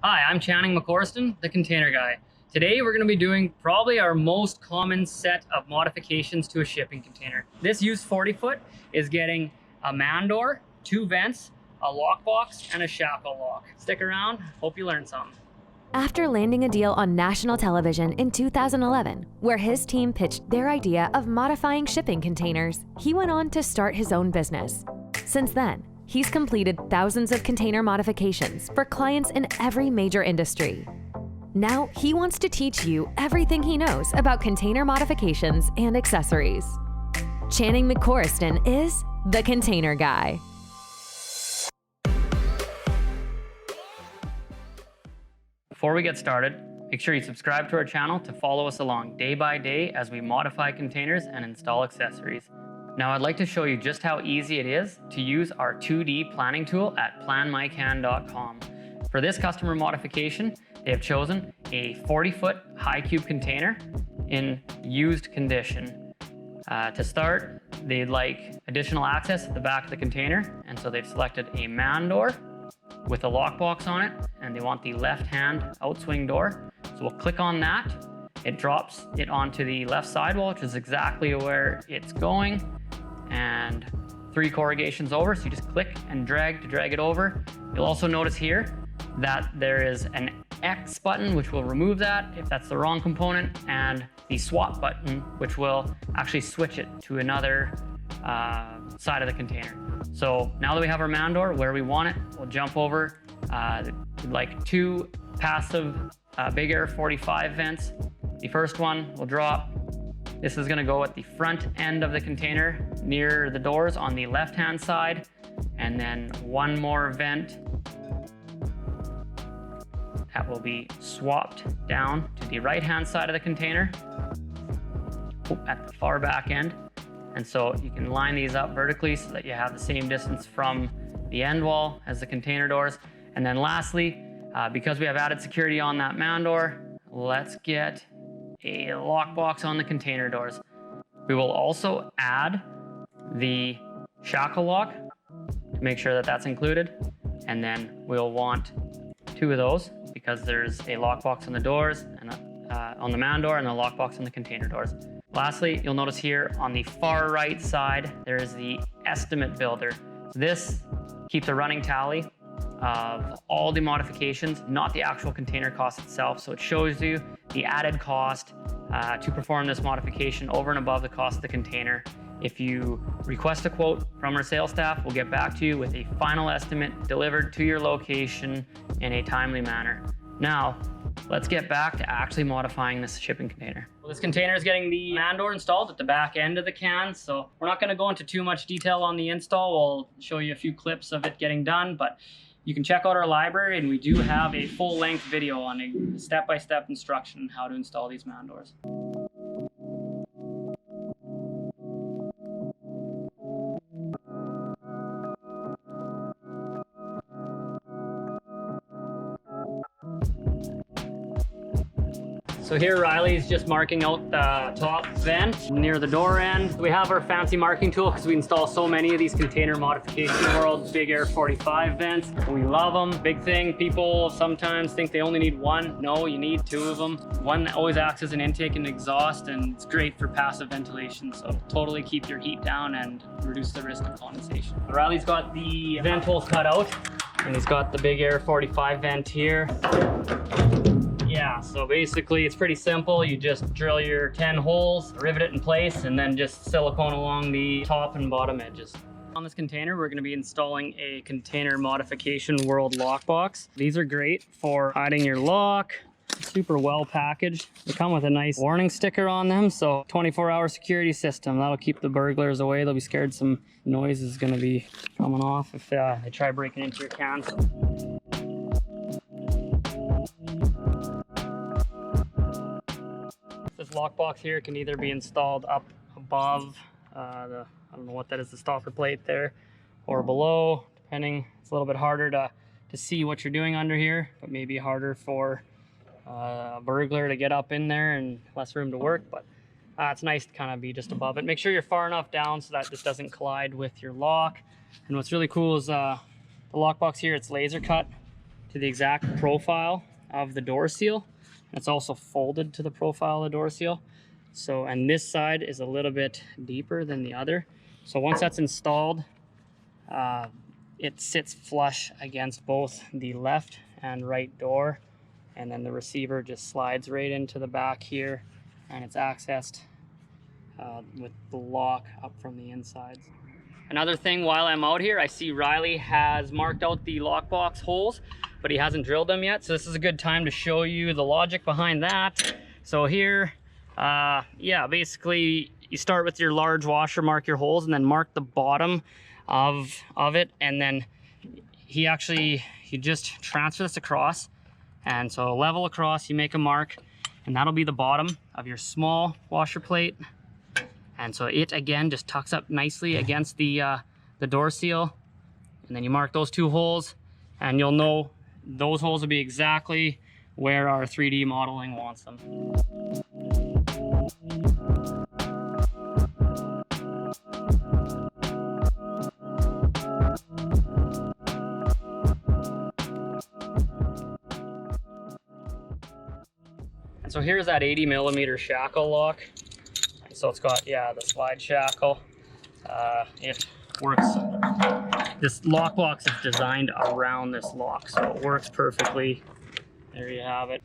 Hi, I'm 𝐚𝐭𝐜, the container guy. Today we're going to be doing probably our most common set of modifications to a shipping container. This used 40-foot is getting a man door, 2 vents, a lockbox, and a shackle lock. Stick around, hope you learn something. After landing a deal on national television in 2011, where his team pitched their idea of modifying shipping containers, he went on to start his own business. Since then, he's completed thousands of container modifications for clients in every major industry. Now he wants to teach you everything he knows about container modifications and accessories. 𝐚𝐭𝐜 is the container guy. Before we get started, make sure you subscribe to our channel to follow us along day by day as we modify containers and install accessories. Now I'd like to show you just how easy it is to use our 2D planning tool at planmycan.com. For this customer modification, they have chosen a 40-foot high cube container in used condition. To start, they'd like additional access at the back of the container, and so they've selected a man door with a lockbox on it, and they want the left-hand outswing door. So we'll click on that. It drops it onto the left sidewall, which is exactly where it's going, and 3 corrugations over. So you just click and drag to drag it over. You'll also notice here that there is an X button, which will remove that if that's the wrong component, and the swap button, which will actually switch it to another side of the container. So now that we have our man door where we want it, we'll jump over like 2 passive big air 45 vents. The first one will drop. This is going to go at the front end of the container near the doors on the left hand side, and then 1 more vent that will be swapped down to the right hand side of the container at the far back end. And so you can line these up vertically so that you have the same distance from the end wall as the container doors. And then lastly, because we have added security on that man door, let's get a lockbox on the container doors. We will also add the shackle lock to make sure that that's included. And then we'll want 2 of those because there's a lockbox on the doors and on the man door and a lockbox on the container doors. Lastly, you'll notice here on the far right side, there is the estimate builder. So this keeps a running tally of all the modifications, not the actual container cost itself. So it shows you the added cost to perform this modification over and above the cost of the container. If you request a quote from our sales staff, we'll get back to you with a final estimate delivered to your location in a timely manner. Now, let's get back to actually modifying this shipping container. Well, this container is getting the man door installed at the back end of the can, so we're not going to go into too much detail on the install. We'll show you a few clips of it getting done, but you can check out our library, and we do have a full-length video on a step-by-step instruction on how to install these man doors. So here Riley's just marking out the top vent near the door end. We have our fancy marking tool because we install so many of these container modification world big air 45 vents. We love them. Big thing, people sometimes think they only need 1. No, you need 2 of them. One always acts as an intake and exhaust, and it's great for passive ventilation. So totally keep your heat down and reduce the risk of condensation. Riley's got the vent holes cut out, and he's got the big air 45 vent here. Yeah, so basically it's pretty simple. You just drill your 10 holes, rivet it in place, and then just silicone along the top and bottom edges. On this container, we're going to be installing a container modification world lockbox. These are great for hiding your lock. Super well packaged. They come with a nice warning sticker on them, so 24-hour security system. That'll keep the burglars away. They'll be scared some noise is going to be coming off if they try breaking into your can. This lockbox here can either be installed up above I don't know what that is, the stopper plate there, or below, depending. It's a little bit harder to see what you're doing under here, but maybe harder for a burglar to get up in there and less room to work, but it's nice to kind of be just above it. Make sure you're far enough down so that this doesn't collide with your lock. And what's really cool is the lockbox here, it's laser cut to the exact profile of the door seal. It's also folded to the profile of the door seal. So, and this side is a little bit deeper than the other. So once that's installed, it sits flush against both the left and right door. And then the receiver just slides right into the back here, and it's accessed with the lock up from the insides. Another thing, while I'm out here, I see Riley has marked out the lockbox holes, but he hasn't drilled them yet. So this is a good time to show you the logic behind that. So here, yeah, basically you start with your large washer, mark your holes, and then mark the bottom of it. And then you just transfer this across. And so level across, you make a mark, and that'll be the bottom of your small washer plate. And so it again just tucks up nicely against the door seal. And then you mark those 2 holes, and you'll know those holes will be exactly where our 3D modeling wants them. And so here's that 80mm shackle lock. So it's got, yeah, the slide shackle. It works. This lockbox is designed around this lock, so it works perfectly. There you have it.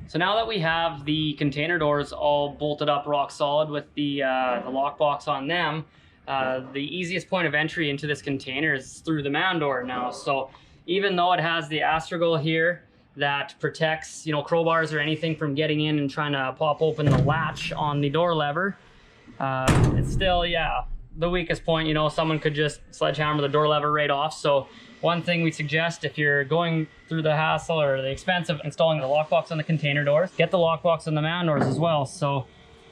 So now that we have the container doors all bolted up rock solid with the lockbox on them, the easiest point of entry into this container is through the man door now. So even though it has the astragal here that protects, you know, crowbars or anything from getting in and trying to pop open the latch on the door lever, it's still, yeah, the weakest point. You know, someone could just sledgehammer the door lever right off. So one thing we suggest, if you're going through the hassle or the expense of installing the lockbox on the container doors, get the lockbox on the man doors as well. So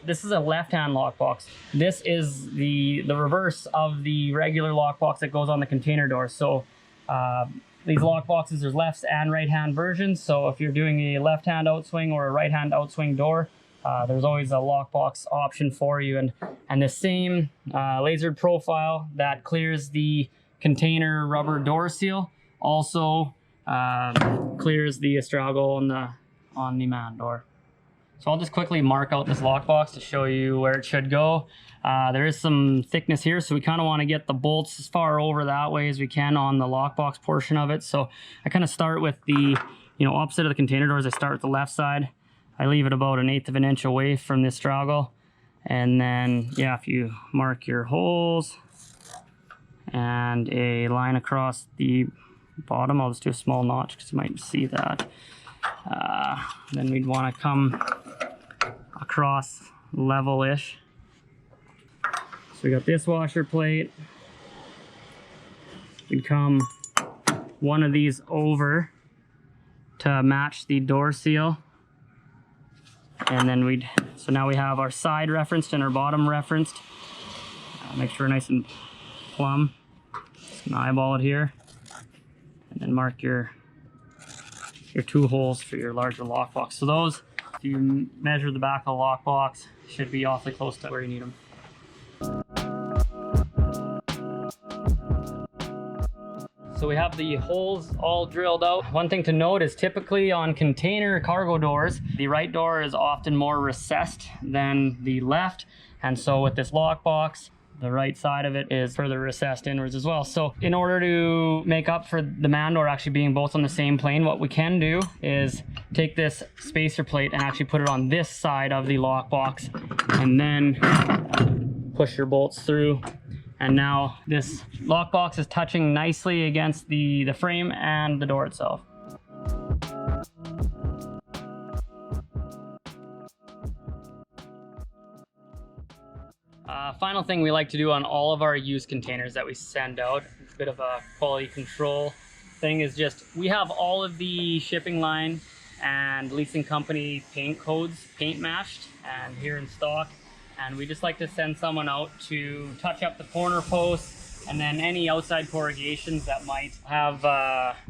this is a left-hand lockbox. This is the reverse of the regular lockbox that goes on the container door. So these lockboxes, there's left and right-hand versions. So if you're doing a left-hand outswing or a right-hand outswing door, there's always a lockbox option for you. And the same lasered profile that clears the container rubber door seal also clears the astragal on the man door. So I'll just quickly mark out this lockbox to show you where it should go. There is some thickness here, so we kind of want to get the bolts as far over that way as we can on the lockbox portion of it. So I kind of start with the, you know, opposite of the container doors. I start with the left side. I leave it about 1/8 of an inch away from the astragal. And then, yeah, if you mark your holes and a line across the bottom, I'll just do a small notch because you might see that. Then we'd want to come across level-ish. So we got this washer plate. We'd come one of these over to match the door seal. And then so now we have our side referenced and our bottom referenced. Make sure we're nice and plumb. Just gonna eyeball it here. And then mark your 2 holes for your larger lockbox. So those, if you measure the back of the lockbox, should be awfully close to where you need them. So we have the holes all drilled out. One thing to note is typically on container cargo doors, the right door is often more recessed than the left. And so with this lockbox, the right side of it is further recessed inwards as well. So in order to make up for the man door actually being both on the same plane, what we can do is take this spacer plate and actually put it on this side of the lockbox and then push your bolts through. And now this lockbox is touching nicely against the frame and the door itself. Final thing we like to do on all of our used containers that we send out, a bit of a quality control thing, is just, we have all of the shipping line and leasing company paint codes paint matched and here in stock. And we just like to send someone out to touch up the corner posts and then any outside corrugations that might have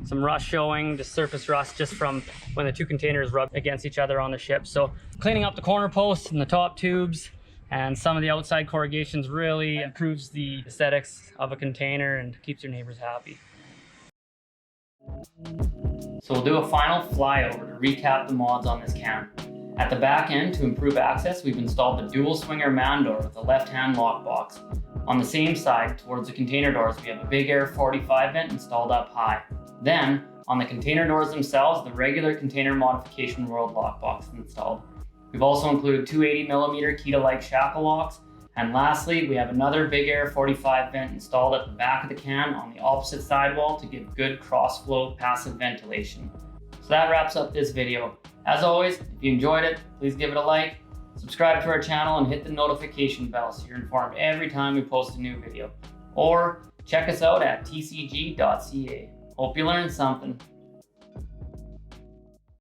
some rust showing, just surface rust just from when the 2 containers rub against each other on the ship. So cleaning up the corner posts and the top tubes and some of the outside corrugations really improves the aesthetics of a container and keeps your neighbors happy. So we'll do a final flyover to recap the mods on this can. At the back end, to improve access, we've installed the dual swinger man door with a left-hand lockbox. On the same side, towards the container doors, we have a big air 45 vent installed up high. Then, on the container doors themselves, the regular container modification world lockbox is installed. We've also included two 80mm �𝐴𝐡 shackle locks. And lastly, we have another big air 45 vent installed at the back of the can on the opposite sidewall to give good cross-flow passive ventilation. So that wraps up this video. As always, if you enjoyed it, please give it a like, subscribe to our channel, and hit the notification bell so you're informed every time we post a new video. Or check us out at tcg.ca. Hope you learned something.